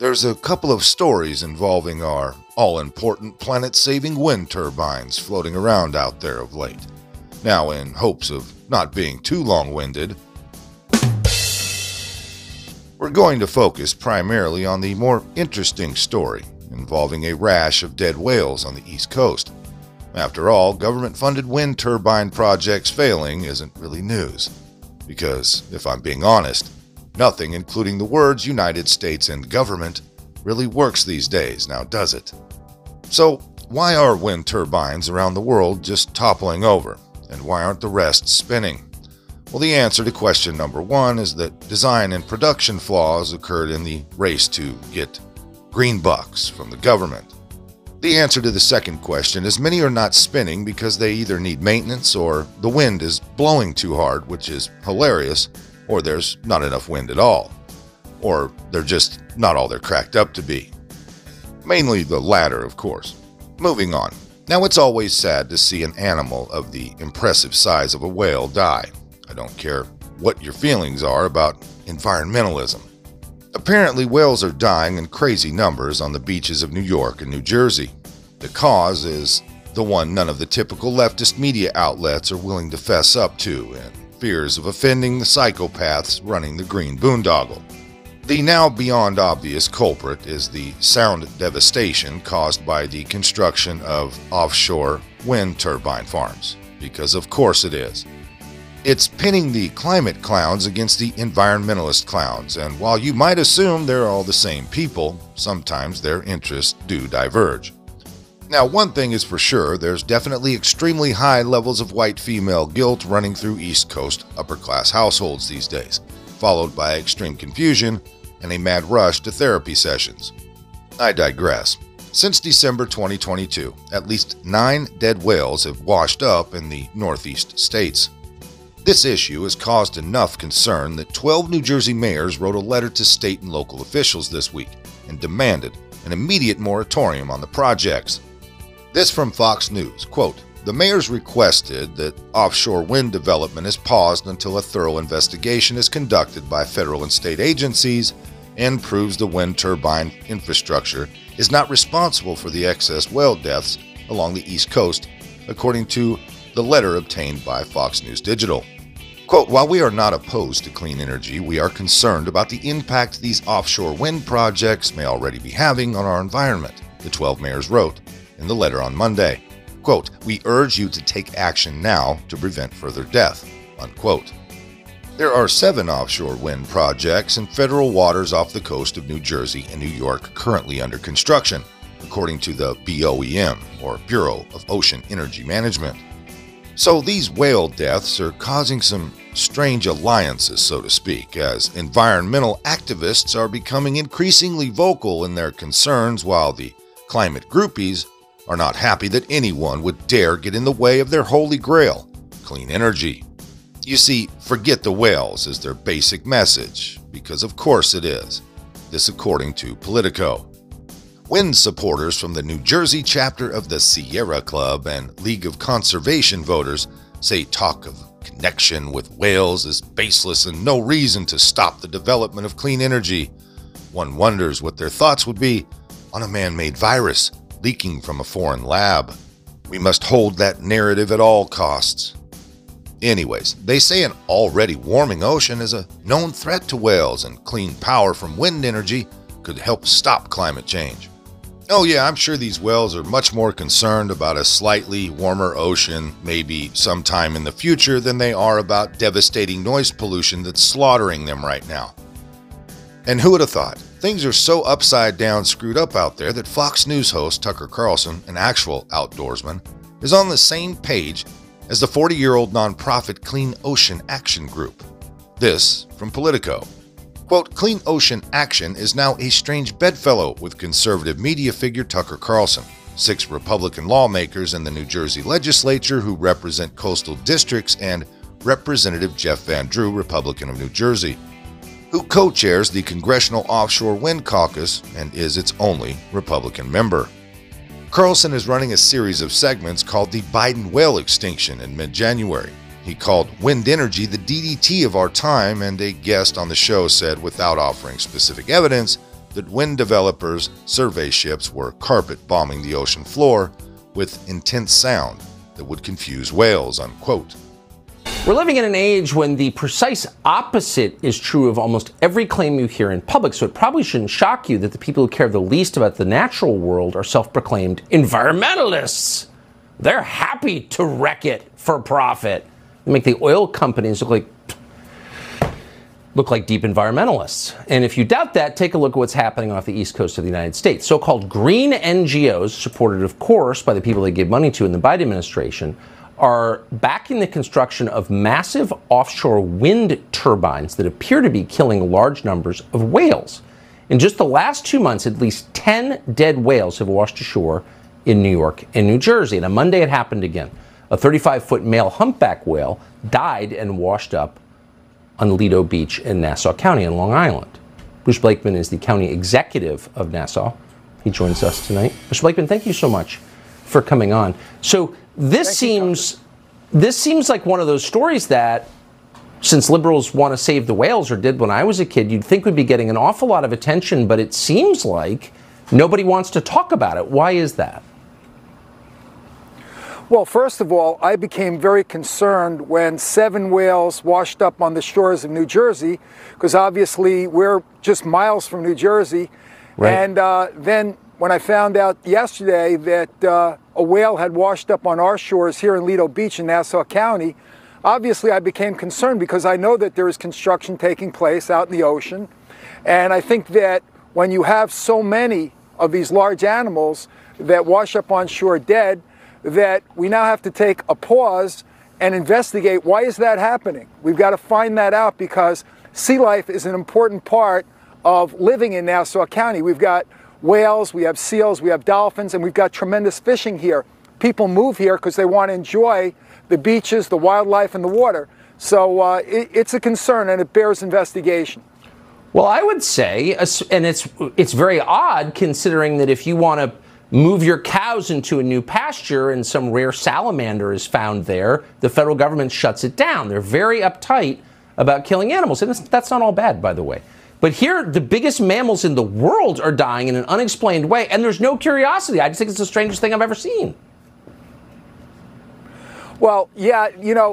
There's a couple of stories involving our all-important planet-saving wind turbines floating around out there of late. Now, in hopes of not being too long-winded, we're going to focus primarily on the more interesting story involving a rash of dead whales on the East Coast. After all, government-funded wind turbine projects failing isn't really news. Because, if I'm being honest, nothing, including the words United States and government, really works these days, now does it? So, why are wind turbines around the world just toppling over, and why aren't the rest spinning? Well, the answer to question number one is that design and production flaws occurred in the race to get green bucks from the government. The answer to the second question is many are not spinning because they either need maintenance or the wind is blowing too hard, which is hilarious, or there's not enough wind at all. Or they're just not all they're cracked up to be. Mainly the latter, of course. Moving on. Now, it's always sad to see an animal of the impressive size of a whale die. I don't care what your feelings are about environmentalism. Apparently, whales are dying in crazy numbers on the beaches of New York and New Jersey. The cause is the one none of the typical leftist media outlets are willing to fess up to, and fears of offending the psychopaths running the green boondoggle. The now beyond obvious culprit is the sound devastation caused by the construction of offshore wind turbine farms, because of course it is. It's pinning the climate clowns against the environmentalist clowns, and while you might assume they're all the same people, sometimes their interests do diverge. Now, one thing is for sure, there's definitely extremely high levels of white female guilt running through East Coast upper-class households these days, followed by extreme confusion and a mad rush to therapy sessions. I digress. Since December 2022, at least 9 dead whales have washed up in the Northeast states. This issue has caused enough concern that 12 New Jersey mayors wrote a letter to state and local officials this week and demanded an immediate moratorium on the projects. This from Fox News, quote, "The mayors requested that offshore wind development is paused until a thorough investigation is conducted by federal and state agencies and proves the wind turbine infrastructure is not responsible for the excess whale deaths along the East Coast, according to the letter obtained by Fox News Digital. Quote, "While we are not opposed to clean energy, we are concerned about the impact these offshore wind projects may already be having on our environment," the 12 mayors wrote in the letter on Monday. Quote, "We urge you to take action now to prevent further death," unquote. There are 7 offshore wind projects in federal waters off the coast of New Jersey and New York currently under construction, according to the BOEM, or Bureau of Ocean Energy Management. So these whale deaths are causing some strange alliances, so to speak, as environmental activists are becoming increasingly vocal in their concerns, while the climate groupies are not happy that anyone would dare get in the way of their holy grail, clean energy. You see, forget the whales is their basic message, because of course it is. This according to Politico. Wind supporters from the New Jersey chapter of the Sierra Club and League of Conservation voters say talk of connection with whales is baseless and no reason to stop the development of clean energy. One wonders what their thoughts would be on a man-made virus leaking from a foreign lab. We must hold that narrative at all costs. Anyways, they say an already warming ocean is a known threat to whales, and clean power from wind energy could help stop climate change. Oh yeah, I'm sure these whales are much more concerned about a slightly warmer ocean maybe sometime in the future than they are about devastating noise pollution that's slaughtering them right now. And who would have thought? Things are so upside down screwed up out there that Fox News host Tucker Carlson, an actual outdoorsman, is on the same page as the 40-year-old nonprofit Clean Ocean Action Group. This from Politico. Quote, "Clean Ocean Action is now a strange bedfellow with conservative media figure Tucker Carlson, 6 Republican lawmakers in the New Jersey legislature who represent coastal districts, and Representative Jeff Van Drew, Republican of New Jersey, who co-chairs the Congressional Offshore Wind Caucus and is its only Republican member. Carlson is running a series of segments called the Biden Whale Extinction in mid-January. He called wind energy the DDT of our time, and a guest on the show said, without offering specific evidence, that when developers' survey ships were carpet bombing the ocean floor with intense sound that would confuse whales, unquote. We're living in an age when the precise opposite is true of almost every claim you hear in public, so it probably shouldn't shock you that the people who care the least about the natural world are self-proclaimed environmentalists. They're happy to wreck it for profit. They make the oil companies look like deep environmentalists. And if you doubt that, take a look at what's happening off the east coast of the United States. So-called green NGOs, supported, of course, by the people they give money to in the Biden administration, are backing the construction of massive offshore wind turbines that appear to be killing large numbers of whales. In just the last 2 months, at least 10 dead whales have washed ashore in New York and New Jersey. And on Monday, it happened again. A 35-foot male humpback whale died and washed up on Lido Beach in Nassau County in Long Island. Bruce Blakeman is the county executive of Nassau. He joins us tonight. Bruce Blakeman, thank you so much for coming on. So this seems like one of those stories that, since liberals want to save the whales, or did when I was a kid, you'd think would be getting an awful lot of attention, but it seems like nobody wants to talk about it. Why is that? Well, first of all, I became very concerned when 7 whales washed up on the shores of New Jersey, because obviously we're just miles from New Jersey. Right. And then when I found out yesterday that a whale had washed up on our shores here in Lido Beach in Nassau County, obviously I became concerned because I know that there is construction taking place out in the ocean. And I think that when you have so many of these large animals that wash up on shore dead, that we now have to take a pause and investigate why is that happening. We've got to find that out because sea life is an important part of living in Nassau County. We've got whales, we have seals, we have dolphins, and we've got tremendous fishing here. People move here because they want to enjoy the beaches, the wildlife, and the water. So it's a concern and it bears investigation. Well, I would say, and it's very odd considering that if you want to move your cows into a new pasture and some rare salamander is found there, the federal government shuts it down. They're very uptight about killing animals. And that's not all bad, by the way. But here, the biggest mammals in the world are dying in an unexplained way, and there's no curiosity. I just think it's the strangest thing I've ever seen. Well, yeah,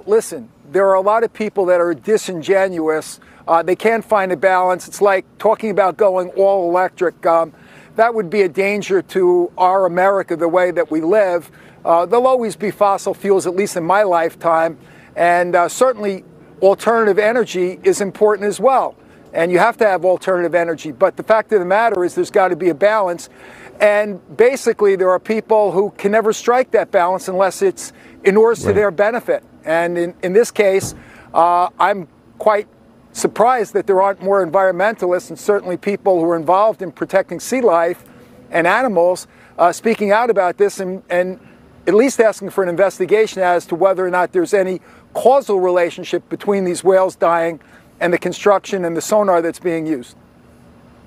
listen, there are a lot of people that are disingenuous. They can't find a balance. It's like talking about going all electric. That would be a danger to our America, the way that we live. There'll always be fossil fuels, at least in my lifetime. And certainly alternative energy is important as well. And you have to have alternative energy. But the fact of the matter is there's got to be a balance. And basically there are people who can never strike that balance unless it's inures to their benefit. And in this case, I'm quite surprised that there aren't more environmentalists and certainly people who are involved in protecting sea life and animals speaking out about this and at least asking for an investigation as to whether or not there's any causal relationship between these whales dying and the construction and the sonar that's being used.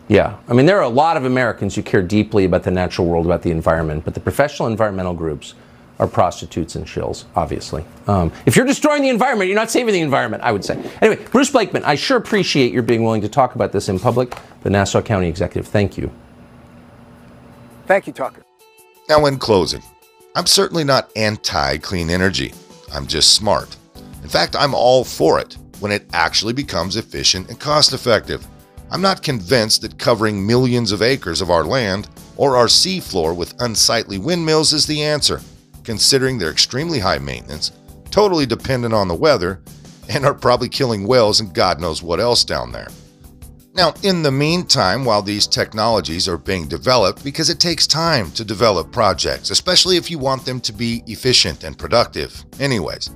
Yeah, I mean, there are a lot of Americans who care deeply about the natural world, about the environment, but the professional environmental groups are prostitutes and shills, obviously. If you're destroying the environment, you're not saving the environment, I would say. Anyway, Bruce Blakeman, I sure appreciate your being willing to talk about this in public. The Nassau County Executive, thank you. Thank you, Tucker. Now, in closing, I'm certainly not anti-clean energy. I'm just smart. In fact, I'm all for it when it actually becomes efficient and cost-effective. I'm not convinced that covering millions of acres of our land or our seafloor with unsightly windmills is the answer, considering they're extremely high maintenance, totally dependent on the weather, and are probably killing whales and God knows what else down there. Now, in the meantime, while these technologies are being developed, because it takes time to develop projects, especially if you want them to be efficient and productive. Anyways,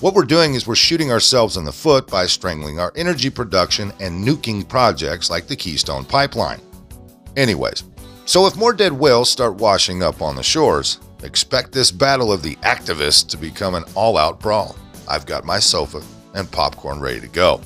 what we're doing is we're shooting ourselves in the foot by strangling our energy production and nuking projects like the Keystone Pipeline. Anyways, so if more dead whales start washing up on the shores, expect this battle of the activists to become an all-out brawl. I've got my sofa and popcorn ready to go.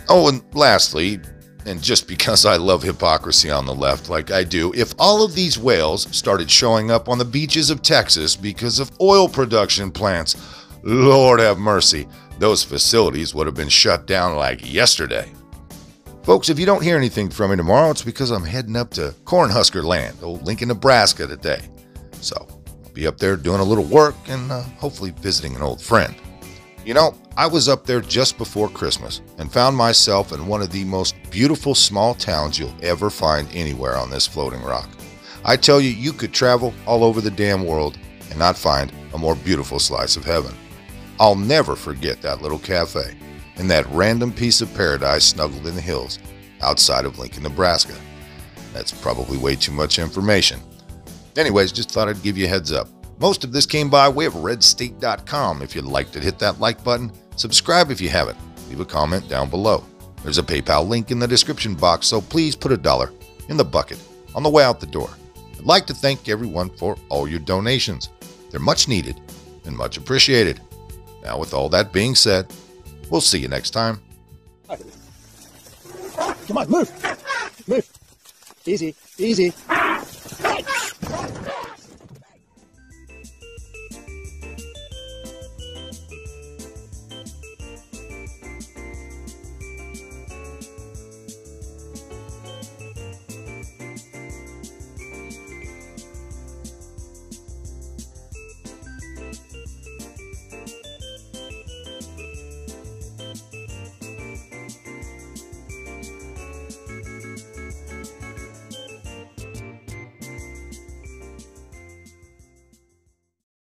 Oh, and lastly, and just because I love hypocrisy on the left like I do, if all of these whales started showing up on the beaches of Texas because of oil production plants, Lord have mercy, those facilities would have been shut down like yesterday. Folks, if you don't hear anything from me tomorrow, it's because I'm heading up to Cornhusker Land, old Lincoln, Nebraska today. So, I'll be up there doing a little work and hopefully visiting an old friend. You know, I was up there just before Christmas and found myself in one of the most beautiful small towns you'll ever find anywhere on this floating rock. I tell you, you could travel all over the damn world and not find a more beautiful slice of heaven. I'll never forget that little cafe and that random piece of paradise snuggled in the hills outside of Lincoln, Nebraska. That's probably way too much information. Anyways, just thought I'd give you a heads up. Most of this came by way of redstate.com. If you'd like to hit that like button, subscribe if you haven't, leave a comment down below. There's a PayPal link in the description box, so please put $1 in the bucket on the way out the door. I'd like to thank everyone for all your donations. They're much needed and much appreciated. Now, with all that being said, we'll see you next time. Come on, move. Move. Easy, easy.